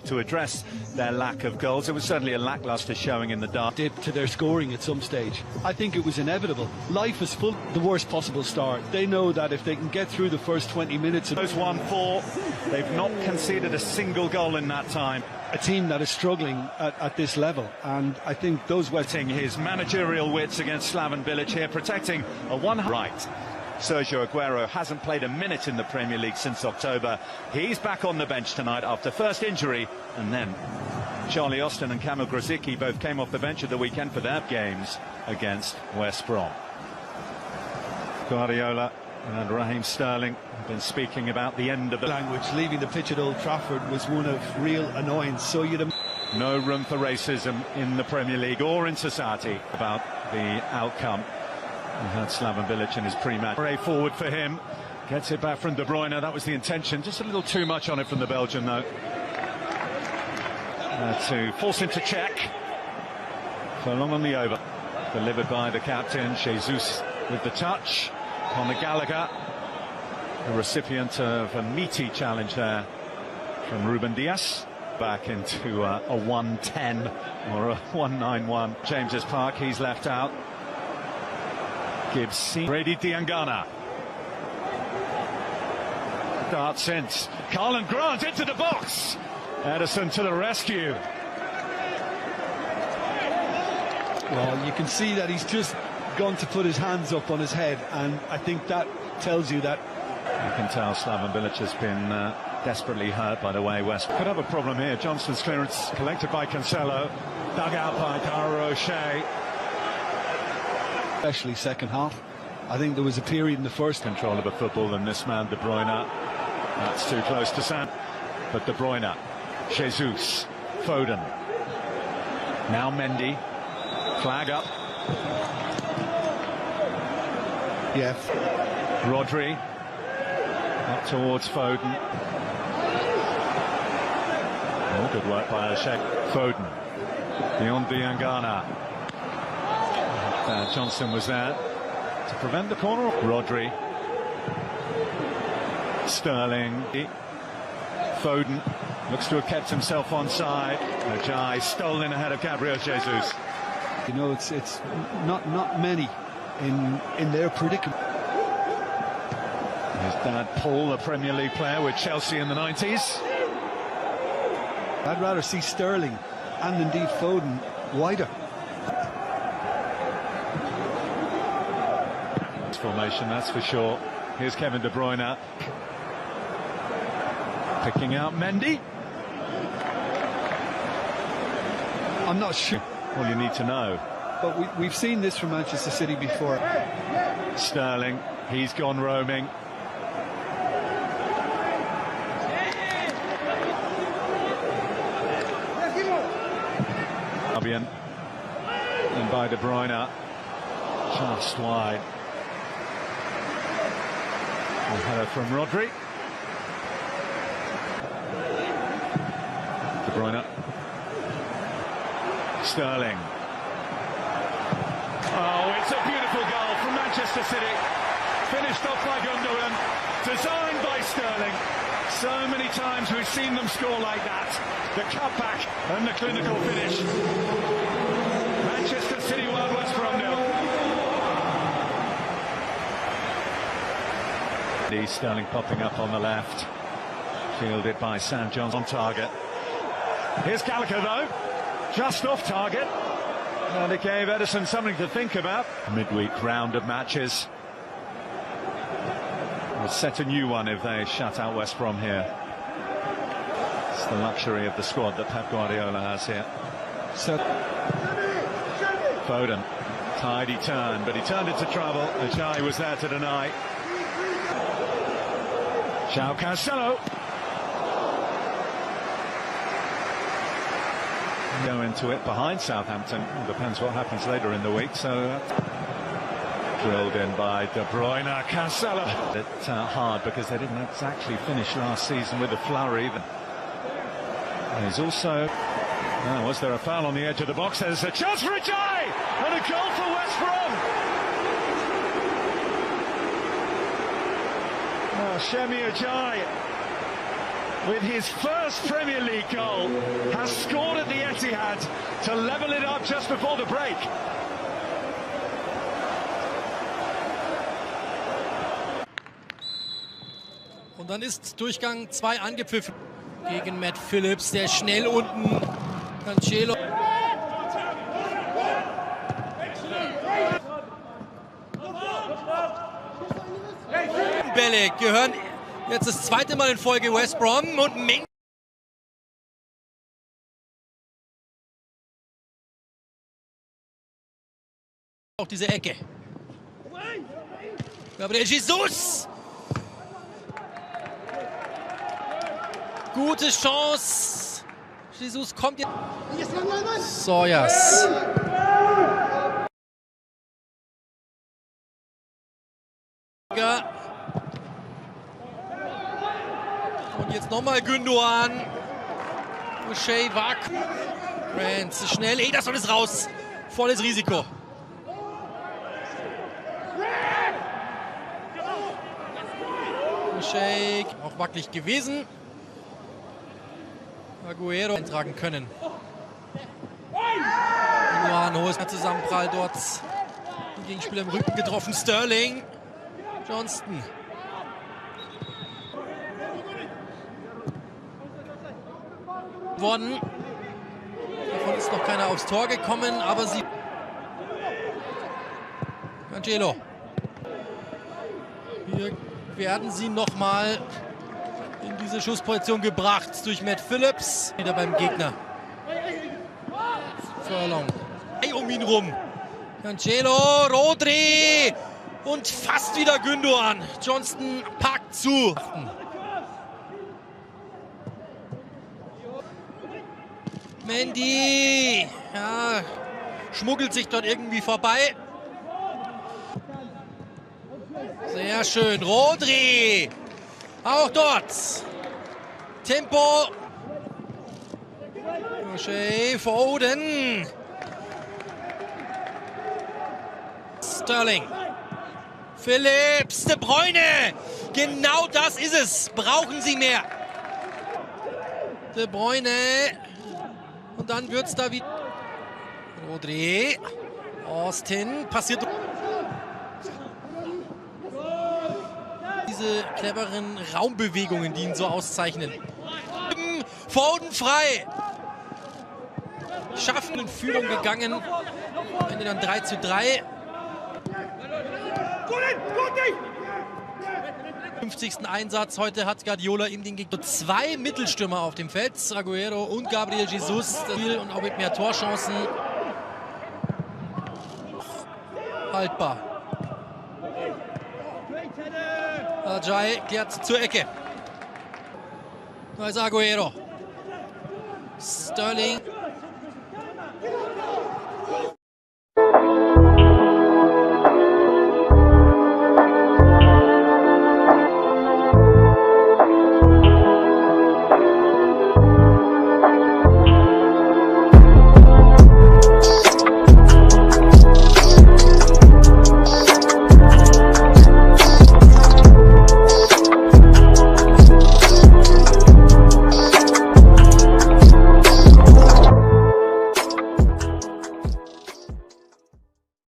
to address their lack of goals. It was certainly a lacklustre showing in the dark. Dip to their scoring at some stage. I think it was inevitable. Life is full the worst possible start. They know that if they can get through the first 20 minutes of 1-4, they've not conceded a single goal in that time. A team that is struggling at this level, and I think those wetting his managerial wits against Slaven Bilic here, protecting a right. Sergio Aguero hasn't played a minute in the Premier League since October. He's back on the bench tonight after first injury, and then Charlie Austin and Kamil Grosicki both came off the bench at the weekend for their games against West Brom. Guardiola and Raheem Sterling have been speaking about the end of the language. Leaving the pitch at Old Trafford was one of real annoyance. So no room for racism in the Premier League or in society about the outcome. We had Slaven Bilic in his pre-match. Way forward for him. Gets it back from De Bruyne. That was the intention. Just a little too much on it from the Belgian, though. To force him to check. Furlong on the over. Delivered by the captain. Jesus with the touch. Conor Gallagher, the recipient of a meaty challenge there from Ruben Dias. Back into a 1-10 or a 1-9-1. James's Park, he's left out. Gibbs, Brady Diangana. Darts in. Carlin Grant into the box. Edison to the rescue. Well, you can see that he's just gone to put his hands up on his head, and I think that tells you that. You can tell Slaven Bilic has been desperately hurt by the way West could have a problem here. Johnston's clearance collected by Cancelo, dug out by Dara O'Shea. Especially second half. I think there was a period in the first control of a football than this man, De Bruyne. That's too close to Sam. But De Bruyne, Jesus, Foden. Now Mendy. Flag up. Yeah. Rodri. Up towards Foden. Oh, good work by O'Shea. Foden. Beyond Diangana. Johnston was there to prevent the corner. Rodri. Sterling. Foden looks to have kept himself onside. Ajay stolen ahead of Gabriel Jesus. You know, it's not many in their predicament. His dad Paul, a Premier League player with Chelsea in the 90s. I'd rather see Sterling and indeed Foden wider. Formation, that's for sure. Here's Kevin De Bruyne picking out Mendy. I'm not sure. All you need to know. But we've seen this from Manchester City before. Sterling, he's gone roaming. Albion and by De Bruyne, just wide. A header from Rodri. De Bruyne. Sterling. Oh, it's a beautiful goal from Manchester City. Finished off by Gundogan. Designed by Sterling. So many times we've seen them score like that. The cutback and the clinical finish. Manchester City 1, West Brom 0. Sterling popping up on the left, fielded by Sam Johnson on target. Here's Gallagher though, just off target, and it gave Edison something to think about. Midweek round of matches will set a new one if they shut out West Brom here. It's the luxury of the squad that Pep Guardiola has here. So Foden, tidy turn, but he turned into trouble. Ajay was there to deny. João Cancelo. Go into it behind Southampton. Depends what happens later in the week. So drilled in by De Bruyne. Cancelo. It's hard because they didn't exactly finish last season with a flurry. And he's also. Was there a foul on the edge of the box? There's a chance for Ajay and a goal for West Brom. Shemi Ajay with his first Premier League goal, has scored at the Etihad to level it up just before the break. Und dann ist Durchgang 2 angepfiffen gegen Matt Phillips, der schnell unten Cancelo. Bälle gehören jetzt das zweite Mal in Folge West Brom und Meng. Auch diese Ecke. Gabriel Jesus! Gute Chance. Jesus kommt jetzt. Sawyers. Und jetzt nochmal Gündoğan. O'Shea Wack. Grant schnell. Ederson ist raus. Volles Risiko. O'Shea auch wackelig gewesen. Aguero eintragen können. Gündoğan, hohes Zusammenprall dort. Den Gegenspieler im Rücken getroffen. Sterling. Johnston. Worden. Davon ist noch keiner aufs Tor gekommen, aber sie. Cancelo. Hier werden sie nochmal in diese Schussposition gebracht durch Matt Phillips. Wieder beim Gegner. Furlong. Um ihn rum. Cancelo, Rodri und fast wieder Gündoğan. Johnston packt zu. Mendy. Ja, schmuggelt sich dort irgendwie vorbei. Sehr schön. Rodri. Auch dort. Tempo. O'Shea, Foden. Sterling. Phillips, De Bruyne. Genau das ist es. Brauchen sie mehr. De Bruyne. Und dann wird es da wieder. Rodri. Austin. Passiert. Diese cleveren Raumbewegungen, die ihn so auszeichnen. Foden frei. Schaffen in Führung gegangen. Am Ende dann 3:3. 50. Einsatz. Heute hat Guardiola ihm den Gegner 2 Mittelstürmer auf dem Feld. Aguero und Gabriel Jesus. Und auch mit mehr Torchancen. Haltbar. Ajay kehrt zur Ecke. Da ist Aguero. Sterling.